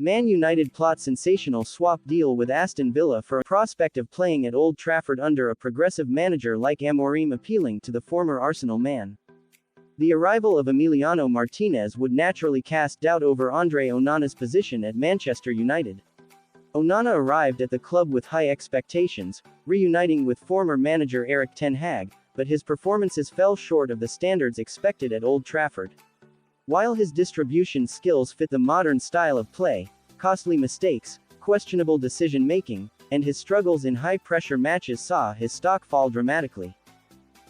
Man United plot sensational swap deal with Aston Villa for a prospect of playing at Old Trafford under a progressive manager like Amorim, appealing to the former Arsenal man. The arrival of Emiliano Martinez would naturally cast doubt over Andre Onana's position at Manchester United. Onana arrived at the club with high expectations, reuniting with former manager Erik ten Hag, but his performances fell short of the standards expected at Old Trafford. While his distribution skills fit the modern style of play, costly mistakes, questionable decision-making, and his struggles in high-pressure matches saw his stock fall dramatically.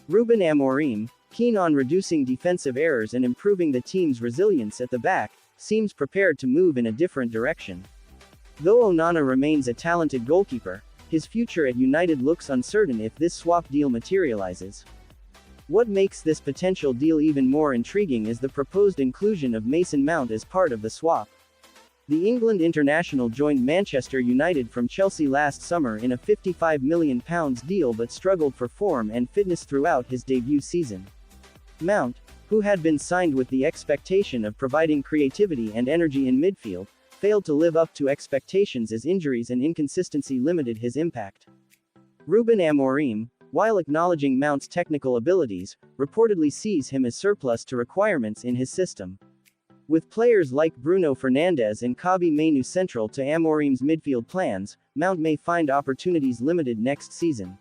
Ruben Amorim, keen on reducing defensive errors and improving the team's resilience at the back, seems prepared to move in a different direction. Though Onana remains a talented goalkeeper, his future at United looks uncertain if this swap deal materializes. What makes this potential deal even more intriguing is the proposed inclusion of Mason Mount as part of the swap. The England international joined Manchester United from Chelsea last summer in a £55 million deal but struggled for form and fitness throughout his debut season. Mount, who had been signed with the expectation of providing creativity and energy in midfield, failed to live up to expectations as injuries and inconsistency limited his impact. Ruben Amorim, while acknowledging Mount's technical abilities, reportedly sees him as surplus to requirements in his system. With players like Bruno Fernandes and Kobbie Mainoo central to Amorim's midfield plans, Mount may find opportunities limited next season.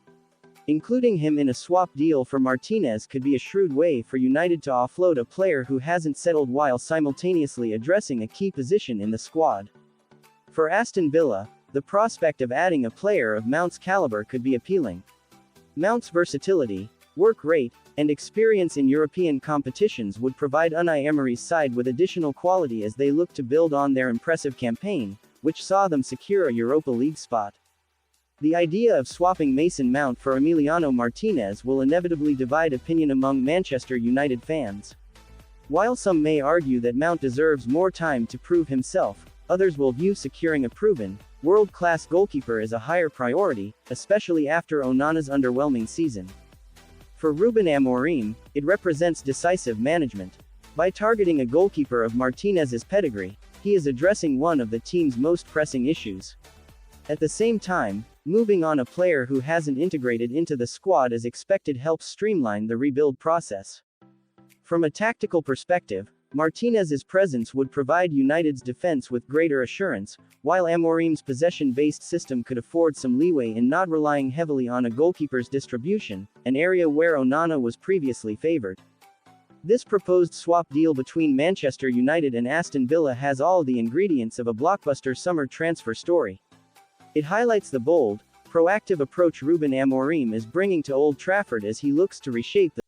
Including him in a swap deal for Martinez could be a shrewd way for United to offload a player who hasn't settled while simultaneously addressing a key position in the squad. For Aston Villa, the prospect of adding a player of Mount's caliber could be appealing. Mount's versatility, work rate, and experience in European competitions would provide Unai Emery's side with additional quality as they look to build on their impressive campaign, which saw them secure a Europa League spot. The idea of swapping Mason Mount for Emiliano Martinez will inevitably divide opinion among Manchester United fans. While some may argue that Mount deserves more time to prove himself, others will view securing a proven, world-class goalkeeper as a higher priority, especially after Onana's underwhelming season. For Ruben Amorim, it represents decisive management. By targeting a goalkeeper of Martinez's pedigree, he is addressing one of the team's most pressing issues. At the same time, moving on a player who hasn't integrated into the squad as expected helps streamline the rebuild process. From a tactical perspective, Martinez's presence would provide United's defense with greater assurance, while Amorim's possession-based system could afford some leeway in not relying heavily on a goalkeeper's distribution, an area where Onana was previously favored. This proposed swap deal between Manchester United and Aston Villa has all the ingredients of a blockbuster summer transfer story. It highlights the bold, proactive approach Ruben Amorim is bringing to Old Trafford as he looks to reshape the